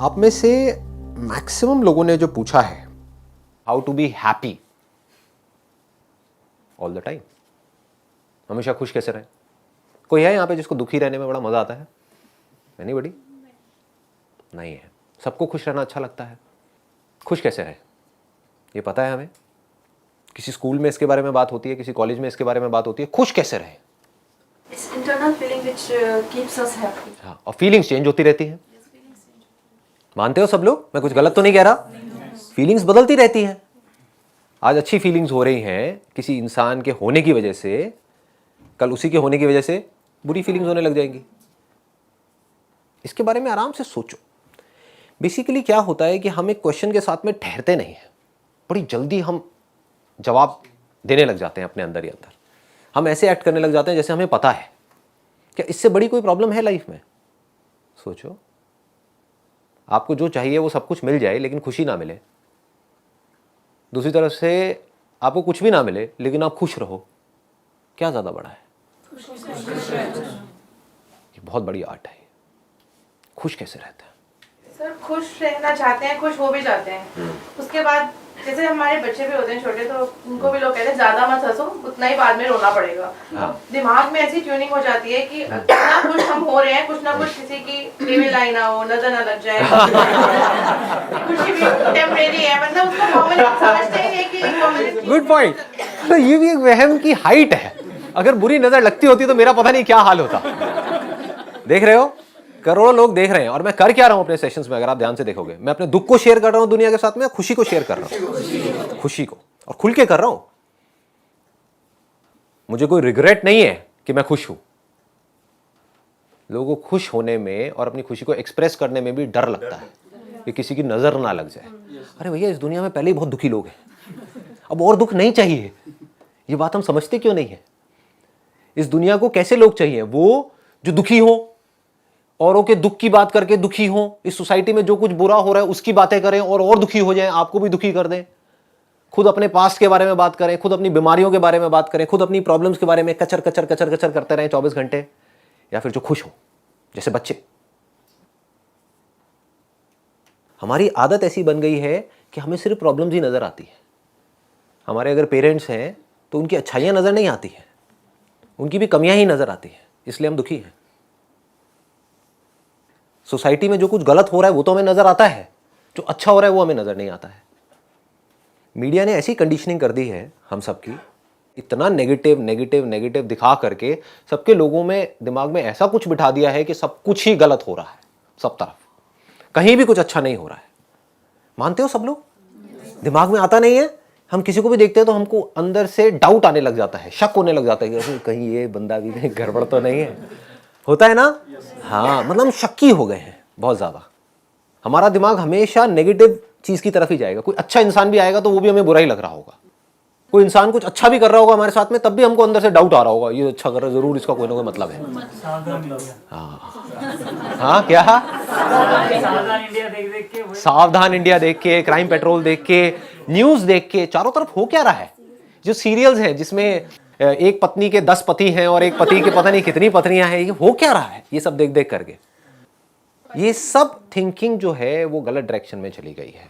आप में से मैक्सिमम लोगों ने जो पूछा है how to be happy all the time, हमेशा खुश कैसे रहे। कोई है यहाँ पे जिसको दुखी रहने में बड़ा मजा आता है? एनीबॉडी? नहीं है। सबको खुश रहना अच्छा लगता है। खुश कैसे रहे ये पता है हमें। किसी स्कूल में इसके बारे में बात होती है, किसी कॉलेज में इसके बारे में बात होती है। खुश कैसे रहे? It's internal feeling which keeps us happy. हाँ, और फीलिंग्स चेंज होती रहती हैं। मानते हो सब लोग? मैं कुछ गलत तो नहीं कह रहा? फीलिंग्स बदलती रहती हैं। आज अच्छी फीलिंग्स हो रही हैं किसी इंसान के होने की वजह से, कल उसी के होने की वजह से बुरी फीलिंग्स होने लग जाएंगी। इसके बारे में आराम से सोचो। बेसिकली क्या होता है कि हम एक क्वेश्चन के साथ में ठहरते नहीं हैं, बड़ी जल्दी हम जवाब देने लग जाते हैं अपने अंदर ही अंदर। हम ऐसे एक्ट करने लग जाते हैं जैसे हमें पता है। क्या इससे बड़ी कोई प्रॉब्लम है लाइफ में? सोचो, आपको जो चाहिए वो सब कुछ मिल जाए लेकिन खुशी ना मिले, दूसरी तरफ से आपको कुछ भी ना मिले लेकिन आप खुश रहो, क्या ज्यादा बड़ा है? ये बहुत बड़ी आर्ट है। खुश कैसे रहते हैं? सर खुश रहना चाहते हैं, खुश हो भी जाते हैं। उसके बाद जैसे हमारे बच्चे भी होते हैं छोटे, तो उनको भी लोग कहते हैं ज्यादा मत हंसो, उतना ही बाद में रोना पड़ेगा। हाँ। दिमाग में ऐसी ट्यूनिंग हो जाती है कि जितना खुश हम हो रहे हैं, कुछ ना कुछ किसी की ईमेल आई ना हो, नजर ना लग जाए, कुछ भी टेम्परेरी है, मतलब उसको परमानेंट समझते हैं कि permanent। Good point. तो ये भी एक वहम की हाइट है। अगर बुरी नजर लगती होती तो मेरा पता नहीं क्या हाल होता। देख रहे हो, करोड़ों लोग देख रहे हैं और मैं कर क्या रहा हूं अपने सेशंस में? अगर आप ध्यान से देखोगे, मैं अपने दुख को शेयर कर रहा हूं दुनिया के साथ में, खुशी को शेयर कर रहा हूं, खुशी को, और खुल के कर रहा हूं। मुझे कोई रिग्रेट नहीं है कि मैं खुश हूं। लोगों को खुश होने में और अपनी खुशी को एक्सप्रेस करने में भी डर लगता है कि किसी की नजर ना लग जाए। अरे भैया, इस दुनिया में पहले ही बहुत दुखी लोग हैं, अब और दुख नहीं चाहिए। ये बात हम समझते क्यों नहीं है? इस दुनिया को कैसे लोग चाहिए? वो जो दुखी हो, औरों के दुख की बात करके दुखी हो, इस सोसाइटी में जो कुछ बुरा हो रहा है उसकी बातें करें और दुखी हो जाएं, आपको भी दुखी कर दें। खुद अपने पास्ट के बारे में बात करें, खुद अपनी बीमारियों के बारे में बात करें, खुद अपनी प्रॉब्लम्स के बारे में कचर कचर कचर कचर करते रहें 24 घंटे। या फिर जो खुश हो, जैसे बच्चे। हमारी आदत ऐसी बन गई है कि हमें सिर्फ प्रॉब्लम्स ही नजर आती है। हमारे अगर पेरेंट्स हैं तो उनकी अच्छाइयां नजर नहीं आती हैं, उनकी भी कमियां ही नजर आती हैं, इसलिए हम दुखी हैं। सोसाइटी में जो कुछ गलत हो रहा है वो तो हमें नजर आता है, जो अच्छा हो रहा है वो हमें नजर नहीं आता है। मीडिया ने ऐसी कंडीशनिंग कर दी है हम सबकी, इतना नेगेटिव नेगेटिव नेगेटिव दिखा करके सबके लोगों में, दिमाग में ऐसा कुछ बिठा दिया है कि सब कुछ ही गलत हो रहा है, सब तरफ कहीं भी कुछ अच्छा नहीं हो रहा है। मानते हो सब लोग? दिमाग में आता नहीं है। हम किसी को भी देखते हैं तो हमको अंदर से डाउट आने लग जाता है, शक होने लग जाता है कि कहीं ये बंदा भी कहीं गड़बड़ तो नहीं है। होता है ना? हाँ, मतलब हम शक्की हो गए हैं बहुत ज्यादा। हमारा दिमाग हमेशा नेगेटिव चीज की तरफ ही जाएगा। कोई अच्छा इंसान भी आएगा तो वो भी हमें बुरा ही लग रहा होगा। कोई इंसान कुछ अच्छा भी कर रहा होगा हमारे साथ में, तब भी हमको अंदर से डाउट आ रहा होगा, ये अच्छा कर रहा है, जरूर इसका कोई ना कोई मतलब है। हाँ क्या? सावधान इंडिया देख के, क्राइम पेट्रोल देख के, न्यूज देख के, चारों तरफ हो क्या रहा है? जो सीरियल्स हैं जिसमें एक पत्नी के 10 पति हैं और एक पति के पता नहीं कितनी पत्नियां हैं, ये हो क्या रहा है? ये सब देख देख करके ये सब थिंकिंग जो है वो गलत डायरेक्शन में चली गई है।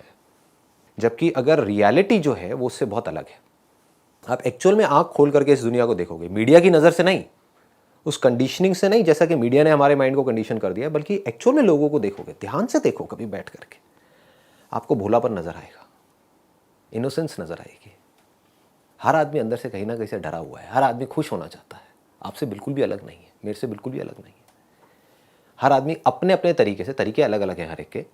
जबकि अगर रियलिटी जो है वो उससे बहुत अलग है। आप एक्चुअल में आंख खोल करके इस दुनिया को देखोगे, मीडिया की नजर से नहीं, उस कंडीशनिंग से नहीं जैसा कि मीडिया ने हमारे माइंड को कंडीशन कर दिया, बल्कि एक्चुअल में लोगों को देखोगे, ध्यान से देखो कभी बैठ करके, आपको भोलापन नजर आएगा, इनोसेंस नजर आएगी। हर आदमी अंदर से कहीं ना कहीं से डरा हुआ है। हर आदमी खुश होना चाहता है। आपसे बिल्कुल भी अलग नहीं है, मेरे से बिल्कुल भी अलग नहीं है। हर आदमी अपने अपने तरीके से, तरीके अलग अलग हैं हर एक के,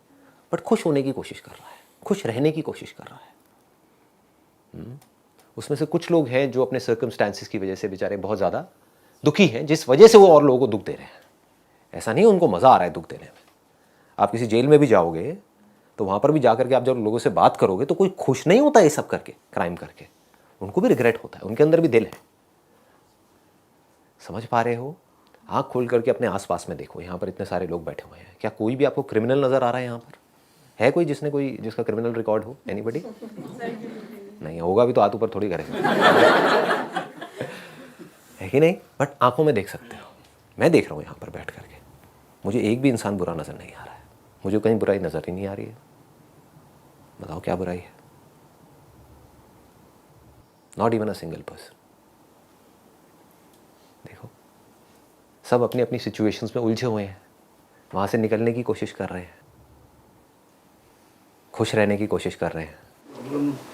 बट खुश होने की कोशिश कर रहा है, खुश रहने की कोशिश कर रहा है। उसमें से कुछ लोग हैं जो अपने सर्कमस्टांसिस की वजह से बेचारे बहुत ज़्यादा दुखी हैं, जिस वजह से वो और लोगों को दुख दे रहे हैं। ऐसा नहीं उनको मज़ा आ रहा है दुख देने में। आप किसी जेल में भी जाओगे तो वहाँ पर भी जाकर के आप जब लोगों से बात करोगे तो कोई खुश नहीं होता ये सब करके, क्राइम करके। उनको भी रिग्रेट होता है, उनके अंदर भी दिल है। समझ पा रहे हो? आँख खोल करके अपने आसपास में देखो, यहाँ पर इतने सारे लोग बैठे हुए हैं। क्या कोई भी आपको क्रिमिनल नज़र आ रहा है यहाँ पर? है कोई जिसका क्रिमिनल रिकॉर्ड हो? एनीबडी? नहीं होगा भी तो हाथ ऊपर थोड़ी करेगा। है कि नहीं? बट आंखों में देख सकते हो। मैं देख रहा हूँ यहाँ पर बैठ करके, मुझे एक भी इंसान बुरा नजर नहीं आ रहा है। मुझे कहीं बुराई नजर ही नहीं आ रही है। बताओ क्या बुराई है? Not even a single person. देखो, सब अपनी अपनी सिचुएशंस में उलझे हुए हैं, वहां से निकलने की कोशिश कर रहे हैं, खुश रहने की कोशिश कर रहे हैं,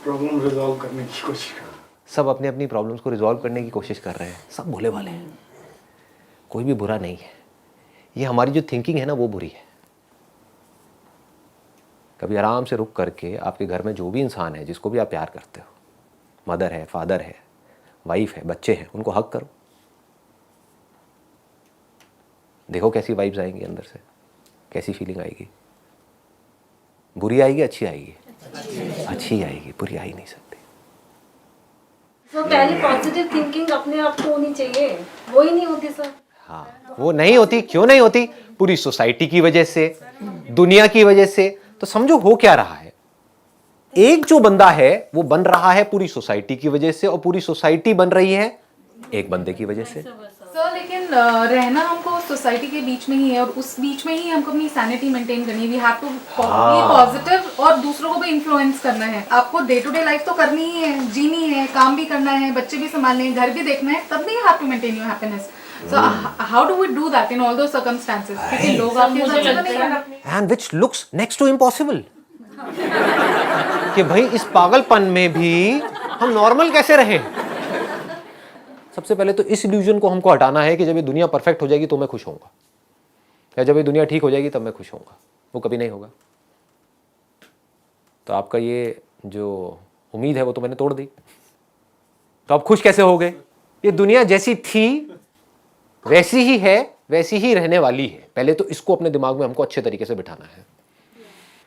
प्रॉब्लम रिजॉल्व करने की कोशिश कर रहे हैं। सब अपनी अपनी प्रॉब्लम्स को रिजॉल्व करने की कोशिश कर रहे हैं। सब भोले वाले हैं, कोई भी बुरा नहीं है। ये हमारी जो थिंकिंग है ना, वो बुरी है। कभी आराम से रुक करके आपके घर में जो भी इंसान है, जिसको भी आप प्यार करते हो, मदर है, फादर है, वाइफ है, बच्चे हैं, उनको हक करो। देखो कैसी वाइब्स आएंगी अंदर से, कैसी फीलिंग आएगी। बुरी आएगी, अच्छी आएगी? अच्छी आएगी, बुरी आ ही नहीं सकती। तो पहले पॉजिटिव थिंकिंग अपने आप को होनी चाहिए, वो ही नहीं होती सर। हाँ, वो नहीं होती। क्यों नहीं होती? पूरी सोसाइटी की वजह से, दुनिया की वजह से। तो समझो हो क्या रहा है, एक जो बंदा है वो बन रहा है पूरी सोसाइटी की वजह से, और पूरी सोसाइटी बन रही है एक बंदे की वजह से। सर लेकिन रहना हमको सोसाइटी के बीच में ही है, और उस बीच में ही हमको अपनी सैनिटी मेंटेन करनी है। We have to be positive और दूसरों को भी इन्फ्लुएंस करना है। आपको डे टू डे लाइफ तो करनी ही है, जीनी है, काम भी करना है, बच्चे भी संभालने हैं, घर भी देखना है, तब भी you have to maintain your happiness. So how do we do that in all those circumstances? क्योंकि लोग आपके साथ तो नहीं है। And which looks next to impossible। कि भाई इस पागलपन में भी हम नॉर्मल कैसे रहें? सबसे पहले तो इस इल्यूजन को हमको हटाना है कि जब ये दुनिया परफेक्ट हो जाएगी तो मैं खुश होऊंगा, या जब ये दुनिया ठीक हो जाएगी तब मैं खुश होऊंगा। वो कभी नहीं होगा। तो आपका ये जो उम्मीद है वो तो मैंने तोड़ दी। तो आप खुश कैसे हो गए? ये दुनिया जैसी थी वैसी ही है, वैसी ही रहने वाली है। पहले तो इसको अपने दिमाग में हमको अच्छे तरीके से बिठाना है।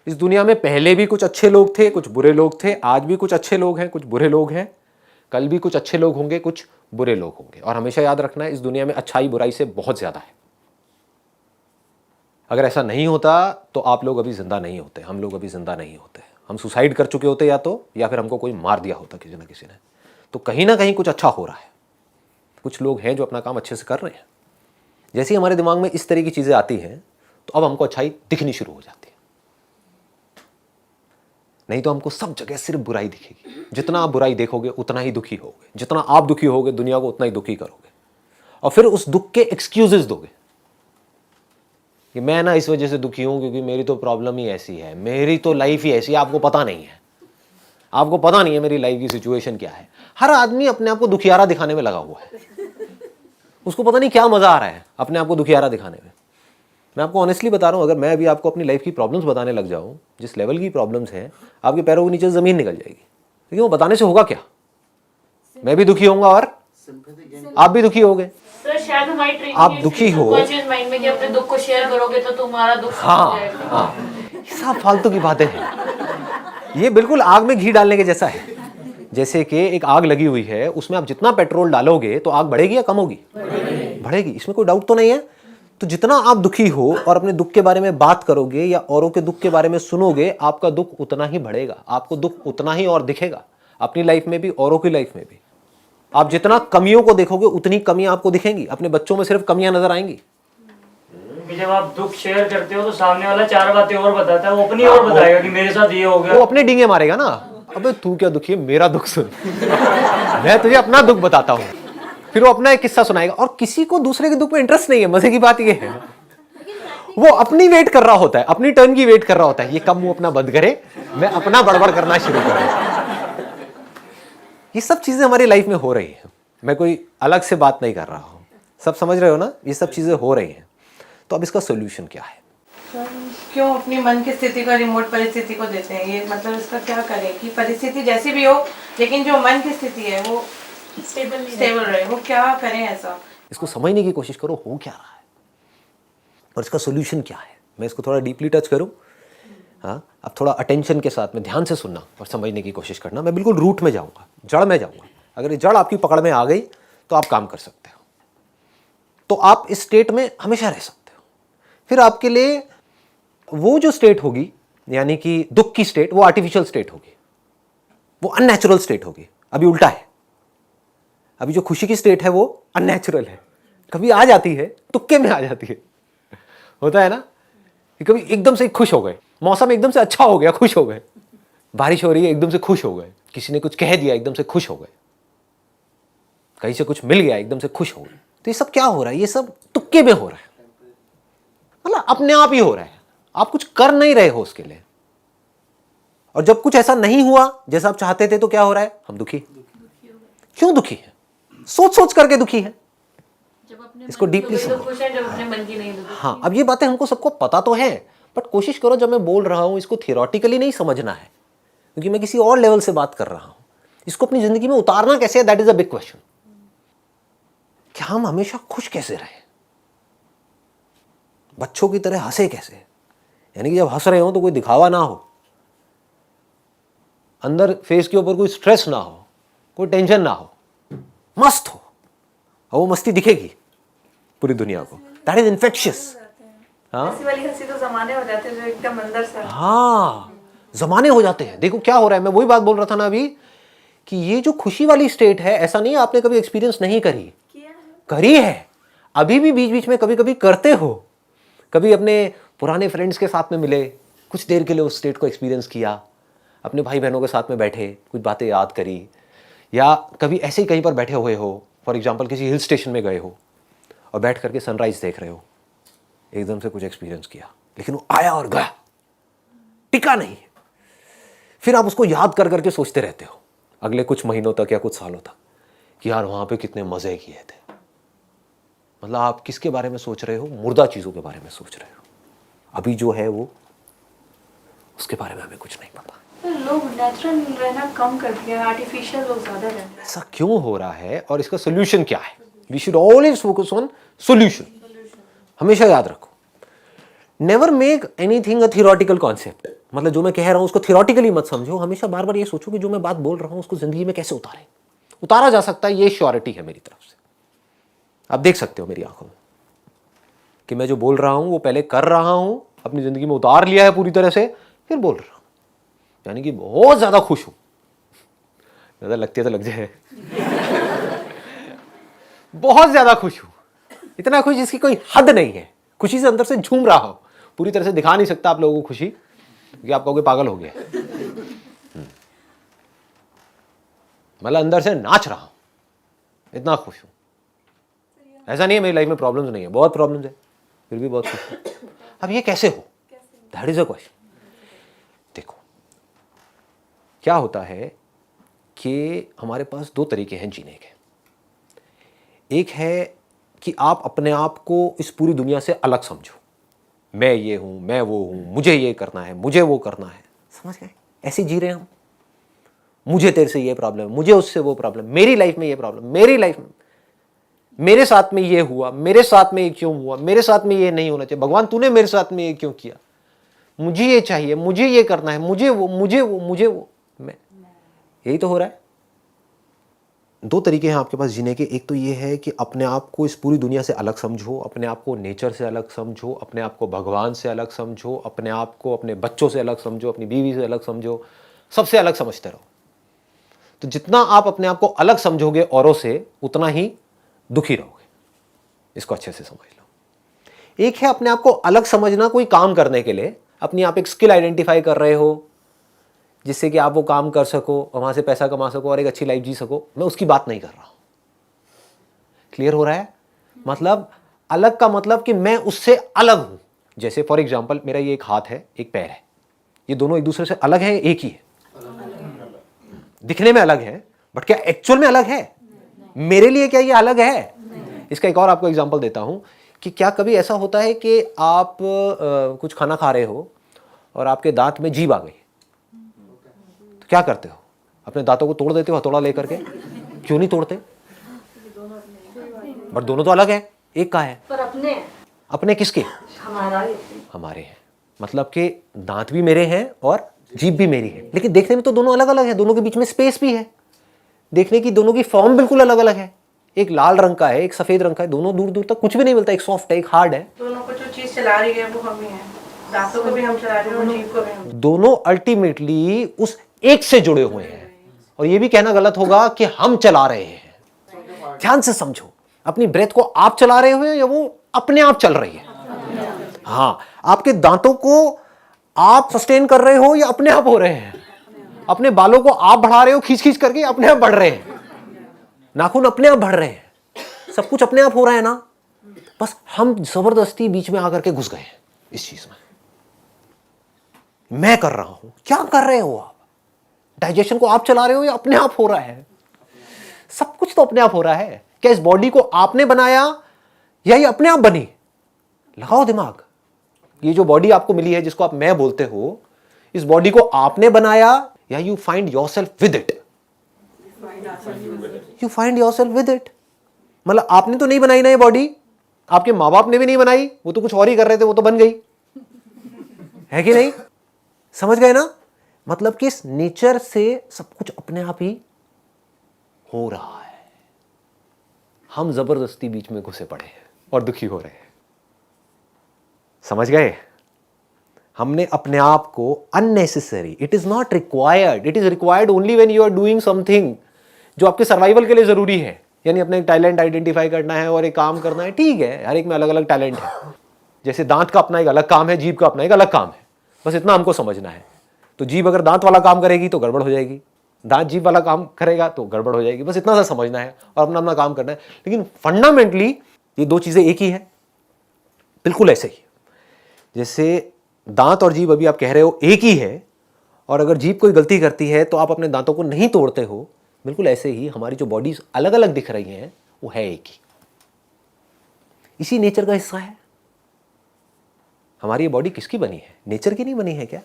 इस दुनिया में पहले भी कुछ अच्छे लोग थे, कुछ बुरे लोग थे, आज भी कुछ अच्छे लोग हैं, कुछ बुरे लोग हैं, कल भी कुछ अच्छे लोग होंगे, कुछ बुरे लोग होंगे। और हमेशा याद रखना है, इस दुनिया में अच्छाई बुराई से बहुत ज्यादा है। अगर ऐसा नहीं होता तो आप लोग अभी जिंदा नहीं होते, हम लोग अभी जिंदा नहीं होते। हम सुसाइड कर चुके होते या फिर हमको कोई मार दिया होता किसी ना किसी ने। तो कहीं ना कहीं कुछ अच्छा हो रहा है। कुछ लोग हैं जो अपना काम अच्छे से कर रहे हैं। जैसे ही हमारे दिमाग में इस तरह की चीजें आती हैं तो अब हमको अच्छाई दिखनी शुरू हो जाती है। नहीं तो हमको सब जगह सिर्फ बुराई दिखेगी। जितना आप बुराई देखोगे उतना ही दुखी होगे, जितना आप दुखी होगे दुनिया को उतना ही दुखी करोगे, और फिर उस दुख के एक्सक्यूजेस दोगे कि मैं ना इस वजह से दुखी हूं क्योंकि मेरी तो प्रॉब्लम ही ऐसी है, मेरी तो लाइफ ही ऐसी है। आपको पता नहीं है, आपको पता नहीं है मेरी लाइफ की सिचुएशन क्या है। हर आदमी अपने आप को दुखियारा दिखाने में लगा हुआ है। उसको पता नहीं क्या मजा आ रहा है अपने आप को दुखियारा दिखाने में। मैं आपको ऑनेस्टली बता रहा हूं, अगर मैं अभी आपको अपनी लाइफ की प्रॉब्लम्स बताने लग जाऊं, जिस लेवल की प्रॉब्लम्स हैं, आपके पैरों के नीचे जमीन निकल जाएगी। लेकिन वो बताने से होगा क्या? मैं भी दुखी होऊंगा और आप भी दुखी होगे। सर शायद हमारी ट्रेनिंग आप दुखी हो, माइंड में कि अपने दुख को शेयर करोगे तो तुम्हारा दुख हाँ हाँ, ये सब फालतू की बातें हैं। ये बिल्कुल आग में घी डालने के जैसा है। जैसे कि एक आग लगी हुई है, उसमें आप जितना पेट्रोल डालोगे तो आग बढ़ेगी या कम होगी? बढ़ेगी। इसमें कोई डाउट तो नहीं है। तो जितना आप दुखी हो और अपने दुख के बारे में बात करोगे या औरों के दुख के बारे में सुनोगे, आपका दुख उतना ही बढ़ेगा, आपको दुख उतना ही और दिखेगा, अपनी लाइफ में भी औरों की लाइफ में भी। आप जितना कमियों को देखोगे उतनी कमियां आपको दिखेंगी। अपने बच्चों में सिर्फ कमियां नजर आएंगी। जब आप दुख शेयर करते हो तो सामने वाला चार बातें और बताता है, वो अपनी और बताएगा कि मेरे साथ ये हो गया। वो अपने डींगे मारेगा ना, अबे तू क्या दुखी है, मेरा दुख सुन। मैं तुझे अपना दुख बताता हूँ। फिर वो अपना एक किस्सा सुनाएगा। और किसी को दूसरे के दुख में इंटरेस्ट नहीं है। मजे की बात ये है, वो अपनी वेट कर रहा होता है, अपनी टर्न की वेट कर रहा होता है। ये कब मुंह अपना बंद करे, मैं अपना बड़बड़ करना शुरू करूं। ये सब चीजें हमारी लाइफ में हो रही है। मैं कोई अलग से बात नहीं कर रहा हूं, सब समझ रहे हो ना? ये सब चीजें हो रही हैं। तो अब इसका सोल्यूशन क्या है? क्यों अपनी मन की स्थिति का रिमोट परिस्थिति को देते हैं? ये मतलब इसका क्या करें कि परिस्थिति जैसी भी हो लेकिन जो मन की स्थिति है वो स्टेबल रहे। वो क्या करें ऐसा? इसको समझने की कोशिश करो, हो क्या रहा है और इसका सोल्यूशन क्या है। मैं इसको थोड़ा डीपली टच करूं। हाँ, अब थोड़ा अटेंशन के साथ में ध्यान से सुनना और समझने की कोशिश करना। मैं बिल्कुल रूट में जाऊंगा, जड़ में जाऊंगा। अगर ये जड़ आपकी पकड़ में आ गई तो आप काम कर सकते हो। तो आप इस स्टेट में हमेशा रह सकते हो। फिर आपके लिए वो जो स्टेट होगी, यानी कि दुख की स्टेट, वो आर्टिफिशियल स्टेट होगी, वो अननेचुरल स्टेट होगी। अभी उल्टा है। अभी जो खुशी की स्टेट है वो अननेचुरल है। कभी आ जाती है, तुक्के में आ जाती है। होता है ना कभी एकदम से खुश हो गए, मौसम एकदम से अच्छा हो गया, खुश हो गए, बारिश हो रही है एकदम से खुश हो गए, किसी ने कुछ कह दिया एकदम से खुश हो गए, कहीं से कुछ मिल गया एकदम से खुश हो गए। तो ये सब क्या हो रहा है? ये सब तुक्के में हो रहा है, मतलब अपने आप ही हो रहा है, आप कुछ कर नहीं रहे हो उसके लिए। और जब कुछ ऐसा नहीं हुआ जैसा आप चाहते थे तो क्या हो रहा है? हम दुखी। क्यों दुखी है? सोच सोच करके दुखी है। जब अपने इसको मन की deeply हो गई तो समझो। खुश है, जब अपने मन की नहीं तो दुखी। हाँ, अब ये बातें हमको सबको पता तो है, बट कोशिश करो जब मैं बोल रहा हूं इसको थियोरटिकली नहीं समझना है, क्योंकि मैं किसी और लेवल से बात कर रहा हूं। इसको अपनी जिंदगी में उतारना कैसे है, that is a big question. कि हम हमेशा खुश कैसे रहे, बच्चों की तरह हंसे कैसे, यानी कि जब हंस रहे हो तो कोई दिखावा ना हो, अंदर फेस के ऊपर कोई स्ट्रेस ना हो, कोई टेंशन ना हो, मस्त हो, और वो मस्ती दिखेगी पूरी दुनिया को। That is infectious. हाँ ऐसी वाली हंसी तो जमाने हो जाते हैं जो एकदम अंदर से। हाँ, जमाने हो जाते हैं। देखो क्या हो रहा है, मैं वही बात बोल रहा था ना अभी, कि ये जो खुशी वाली स्टेट है, ऐसा नहीं है आपने कभी एक्सपीरियंस नहीं करी, करी है, अभी भी बीच बीच में कभी कभी करते हो। कभी अपने पुराने फ्रेंड्स के साथ में मिले, कुछ देर के लिए उस स्टेट को एक्सपीरियंस किया, अपने भाई बहनों के साथ में बैठे, कुछ बातें याद करी, या कभी ऐसे ही कहीं पर बैठे हुए हो, फॉर एग्जाम्पल किसी हिल स्टेशन में गए हो और बैठ करके सनराइज देख रहे हो, एकदम से कुछ एक्सपीरियंस किया, लेकिन वो आया और गया, टिका नहीं। फिर आप उसको याद कर करके सोचते रहते हो अगले कुछ महीनों तक या कुछ सालों तक कि यार वहां पे कितने मजे किए थे। मतलब आप किसके बारे में सोच रहे हो? मुर्दा चीजों के बारे में सोच रहे हो। अभी जो है वो, उसके बारे में हमें कुछ नहीं पता। तो लोग नेचुरल रहना कम कर दिया है, आर्टिफिशियल लोग ज्यादा रहते हैं। ऐसा क्यों हो रहा है और इसका सोल्यूशन क्या है? We should always focus on solution. हमेशा याद रखो, never make anything a theoretical concept. मतलब जो मैं कह रहा हूं उसको थियोरटिकली मत समझो, हमेशा बार बार ये सोचो कि जो मैं बात बोल रहा हूं उसको जिंदगी में कैसे उतारा जा सकता है। ये श्योरिटी है मेरी तरफ से। आप देख सकते हो मेरी आंखों में कि मैं जो बोल रहा हूं वो पहले कर रहा हूं, अपनी जिंदगी में उतार लिया है पूरी तरह से, फिर बोल रहा हूं, यानी कि बहुत ज्यादा खुश हूं। ज्यादा लगती है तो लग जाए। बहुत ज्यादा खुश हूं, इतना खुश जिसकी कोई हद नहीं है, खुशी से अंदर से झूम रहा हो। पूरी तरह से दिखा नहीं सकता आप लोगों को खुशी, क्योंकि आप कहोगे पागल हो गया। मतलब अंदर से नाच रहा हूं, इतना खुश हूं। ऐसा नहीं है मेरी लाइफ में प्रॉब्लम्स नहीं है, बहुत प्रॉब्लम्स है, फिर भी बहुत खुश हूं। अब ये कैसे हो? That is a question. देखो क्या होता है कि हमारे पास दो तरीके हैं जीने के। एक है कि आप अपने आप को इस पूरी दुनिया से अलग समझो, मैं ये हूं, मैं वो हूं, मुझे ये करना है, मुझे वो करना है। समझ गए? ऐसे जी रहे हैं हम। मुझे तेरे से ये प्रॉब्लम, मुझे उससे वो प्रॉब्लम, मेरी लाइफ में ये प्रॉब्लम, मेरी लाइफ में, मेरे साथ में ये हुआ, मेरे साथ में ये क्यों हुआ, मेरे साथ में ये नहीं होना चाहिए, भगवान तूने मेरे साथ में ये क्यों किया, मुझे ये चाहिए, मुझे ये करना है, मुझे वो, मुझे वो, मुझे वो, मैं। यही तो हो रहा है। दो तरीके हैं आपके पास जीने के। एक तो ये है कि अपने आप को इस पूरी दुनिया से अलग समझो, अपने आप को नेचर से अलग समझो, अपने आप को भगवान से अलग समझो, अपने आप को अपने बच्चों से अलग समझो, अपनी बीवी से अलग समझो, सबसे अलग समझते रहो। तो जितना आप अपने आप को अलग समझोगे औरों से, उतना ही दुखी रहोगे। इसको अच्छे से समझ लो। एक है अपने आप को अलग समझना कोई काम करने के लिए, अपनी आप एक स्किल आइडेंटिफाई कर रहे हो जिससे कि आप वो काम कर सको और वहां से पैसा कमा सको और एक अच्छी लाइफ जी सको। मैं उसकी बात नहीं कर रहा हूं। क्लियर हो रहा है? मतलब अलग का मतलब कि मैं उससे अलग हूं। जैसे फॉर एग्जांपल मेरा ये एक हाथ है, एक पैर है, ये दोनों एक दूसरे से अलग है, एक ही है। दिखने में अलग है, बट क्या एक्चुअल में अलग है? मेरे लिए क्या ये अलग है? इसका एक और आपको एग्जांपल देता हूं कि क्या कभी ऐसा होता है कि आप कुछ खाना खा रहे हो और आपके दांत में जीभ आ गई, तो क्या करते हो? अपने दांतों को तोड़ देते हो हथौड़ा लेकर के? क्यों नहीं तोड़ते? बट दोनों तो अलग है, एक का है। पर अपने अपने किसके? हमारे हैं। मतलब कि दांत भी मेरे हैं और जीभ भी मेरी है, लेकिन देखने में तो दोनों अलग अलग है। दोनों के बीच में स्पेस भी है, देखने की दोनों की फॉर्म बिल्कुल अलग अलग है। एक लाल रंग का है, एक सफेद रंग का है, दोनों दूर दूर तक कुछ भी नहीं मिलता। एक सॉफ्ट है, एक हार्ड है। दोनों को जो चीज चला रही है वो हम ही हैं। दांतों को भी हम चला रहे हैं और जीभ को भी हम। दोनों अल्टीमेटली उस एक से जुड़े हुए हैं। और ये भी कहना गलत होगा कि हम चला रहे हैं। ध्यान से समझो, अपनी ब्रेथ को आप चला रहे हो या वो अपने आप चल रही है? हाँ, आपके दांतों को आप सस्टेन कर रहे हो या अपने आप हो रहे हैं? अपने बालों को आप बढ़ा रहे हो खींच खींच करके, अपने आप बढ़ रहे हैं। नाखून अपने आप बढ़ रहे हैं, सब कुछ अपने आप हो रहा है ना। बस हम जबरदस्ती बीच में आकर के घुस गए हैं इस चीज में। मैं कर रहा हूं, क्या कर रहे हो आप? डाइजेशन को आप चला रहे हो या अपने आप हो रहा है? सब कुछ तो अपने आप हो रहा है। क्या इस बॉडी को आपने बनाया या ये अपने आप बनी? लगाओ दिमाग। ये जो बॉडी आपको मिली है, जिसको आप मैं बोलते हो, इस बॉडी को आपने बनाया या you find yourself with it? You find yourself with it. मतलब आपने तो नहीं बनाई ना ये बॉडी, आपके माँ बाप ने भी नहीं बनाई, वो तो कुछ और ही कर रहे थे, वो तो बन गई है कि नहीं? समझ गए ना? मतलब कि इस नेचर से सब कुछ अपने आप ही हो रहा है। हम जबरदस्ती बीच में घुसे पड़े हैं और दुखी हो रहे हैं। समझ गए? हमने अपने आप को unnecessary, it is not required, it is required only when you are doing something जो आपके सर्वाइवल के लिए जरूरी है। यानी अपने टैलेंट आइडेंटिफाई करना है और एक काम करना है, ठीक है, हर एक में अलग अलग टैलेंट है। जैसे दांत का अपना एक अलग काम है, जीभ का अपना एक अलग काम है, बस इतना हमको समझना है। तो जीभ अगर दांत वाला काम करेगी तो गड़बड़ हो जाएगी, दांत जीभ वाला काम करेगा तो गड़बड़ हो जाएगी। बस इतना सा समझना है और अपना अपना काम करना है। लेकिन फंडामेंटली ये दो चीजें एक ही है, बिल्कुल ऐसे ही। जैसे दांत और जीभ अभी आप कह रहे हो एक ही है, और अगर जीभ कोई गलती करती है तो आप अपने दांतों को नहीं तोड़ते हो, बिल्कुल ऐसे ही हमारी जो बॉडीज अलग अलग दिख रही हैं वो है एक ही, इसी नेचर का हिस्सा है। हमारी ये बॉडी किसकी बनी है? नेचर की नहीं बनी है क्या?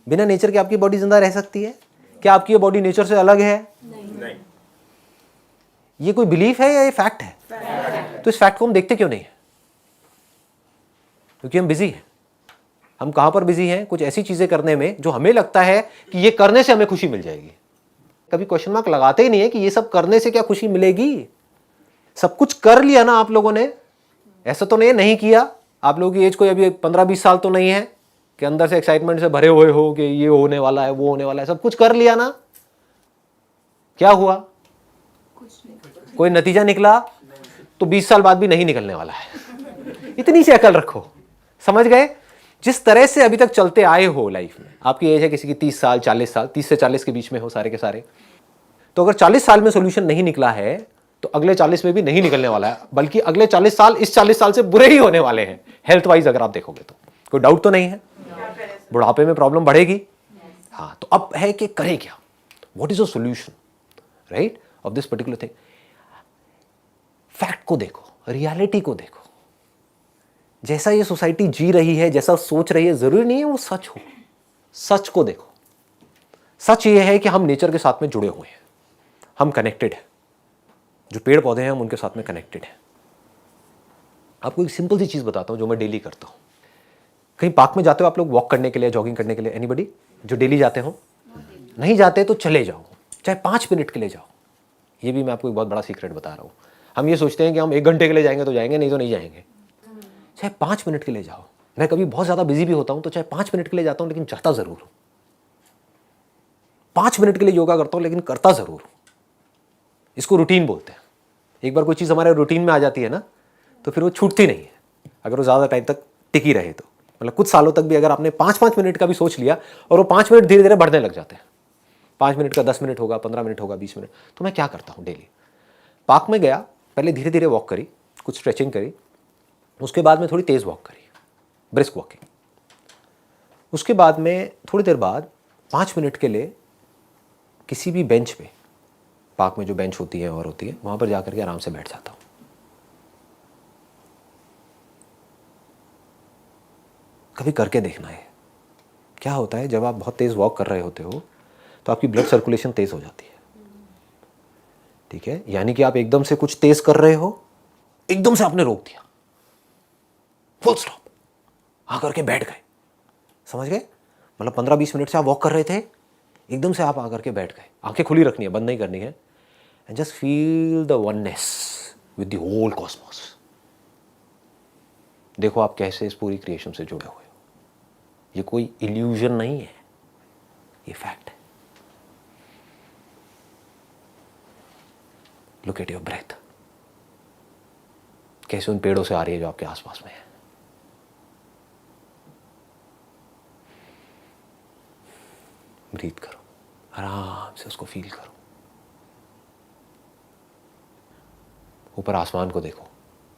बिना नेचर के आपकी बॉडी जिंदा रह सकती है क्या? आपकी ये बॉडी नेचर से अलग है? नहीं। ये कोई बिलीफ है या ये फैक्ट है? तो इस फैक्ट को हम देखते क्यों नहीं है? क्योंकि हम बिजी हैं। हम कहां पर बिजी हैं? कुछ ऐसी चीजें करने में जो हमें लगता है कि ये करने से हमें खुशी मिल जाएगी। कभी क्वेश्चन मार्क लगाते ही नहीं है कि ये सब करने से क्या खुशी मिलेगी। सब कुछ कर लिया ना आप लोगों ने, ऐसा तो नहीं किया। आप लोगों की एज कोई अभी 15-20 साल तो नहीं है कि अंदर से एक्साइटमेंट से भरे हुए हो कि ये होने वाला है, वो होने वाला है। सब कुछ कर लिया ना, क्या हुआ? कोई नतीजा निकला तो 20 साल बाद भी नहीं निकलने वाला है। इतनी सी अकल रखो। समझ गए? जिस तरह से अभी तक चलते आए हो लाइफ में, आपकी एज है किसी की 30 साल 40 साल, 30 से 40 के बीच में हो सारे के सारे, तो अगर 40 साल में सोल्यूशन नहीं निकला है तो अगले 40 में भी नहीं निकलने वाला है, बल्कि अगले 40 साल इस 40 साल से बुरे ही होने वाले हैं हेल्थ वाइज। अगर आप देखोगे तो कोई डाउट तो नहीं है, बुढ़ापे में प्रॉब्लम बढ़ेगी। हाँ, तो अब है कि करें क्या? What is a solution, right, of this particular thing? Fact को देखो, रियलिटी को देखो। जैसा ये सोसाइटी जी रही है, जैसा सोच रही है, जरूरी नहीं है वो सच हो। सच को देखो। सच ये है कि हम नेचर के साथ में जुड़े हुए हैं, हम कनेक्टेड हैं। जो पेड़ पौधे हैं हम उनके साथ में कनेक्टेड हैं। आपको एक सिंपल सी चीज बताता हूं जो मैं डेली करता हूं। कहीं पार्क में जाते हो आप लोग वॉक करने के लिए, जॉगिंग करने के लिए? एनीबडी जो डेली जाते हो? नहीं जाते तो चले जाओ, चाहे 5 मिनट के लिए जाओ। ये भी मैं आपको एक बहुत बड़ा सीक्रेट बता रहा हूं। हम ये सोचते हैं कि हम 1 घंटे के लिए जाएंगे तो जाएंगे, नहीं तो नहीं जाएंगे। चाहे 5 मिनट के लिए जाओ। मैं कभी बहुत ज्यादा बिजी भी होता हूं तो चाहे 5 मिनट के लिए जाता हूं, लेकिन जाता जरूर हूं। 5 मिनट के लिए योगा करता हूं लेकिन करता जरूर हूं। इसको रूटीन बोलते हैं। एक बार कोई चीज हमारे रूटीन में आ जाती है ना, तो फिर वो छूटती नहीं है, अगर वो ज्यादा टाइम तक टिकी रहे तो। मतलब कुछ सालों तक भी अगर आपने 5-5 मिनट का भी सोच लिया, और वो 5 मिनट धीरे धीरे बढ़ने लग जाते हैं। 5 मिनट का 10 मिनट होगा, 15 मिनट होगा, 20 मिनट। तो मैं क्या करता हूँ डेली, पार्क में गया, पहले धीरे धीरे वॉक करी, कुछ स्ट्रेचिंग करी, उसके बाद में थोड़ी तेज वॉक करी, ब्रिस्क वॉकिंग। उसके बाद में थोड़ी देर बाद 5 मिनट के लिए किसी भी बेंच पे, पार्क में जो बेंच होती है और होती है, वहां पर जाकर के आराम से बैठ जाता हूं। कभी करके देखना है। क्या होता है जब आप बहुत तेज वॉक कर रहे होते हो तो आपकी ब्लड सर्कुलेशन तेज हो जाती है, ठीक है? यानी कि आप एकदम से कुछ तेज कर रहे हो, एकदम से आपने रोक दिया, फुल स्टॉप, आकर के बैठ गए। समझ गए? मतलब 15-20 मिनट से आप वॉक कर रहे थे, एकदम से आप आकर के बैठ गए। आंखें खुली रखनी है, बंद नहीं करनी है। And just feel the oneness with the whole cosmos. देखो आप कैसे इस पूरी क्रिएशन से जुड़े हुए हो। ये कोई इल्यूजन नहीं है, ये फैक्ट है। लुक एट योर ब्रेथ, कैसे उन पेड़ों से आ रही है जो आपके आसपास में है। ब्रीथ करो, आराम से उसको फील करो। ऊपर आसमान को देखो,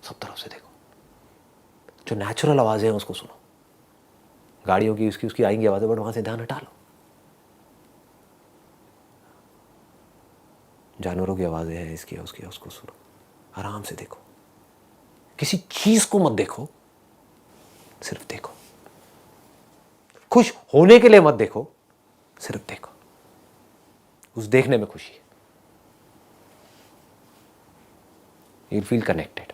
सब तरफ से देखो, जो नेचुरल आवाज़ें हैं उसको सुनो। गाड़ियों की उसकी आएंगी आवाज़ें, बट वहाँ से ध्यान हटा लो। जानवरों की आवाज़ें हैं, इसकी है उसकी है, उसको सुनो, आराम से देखो। किसी चीज़ को मत देखो, सिर्फ देखो। खुश होने के लिए मत देखो, सिर्फ देखो। उस देखने में खुशी है। You feel connected.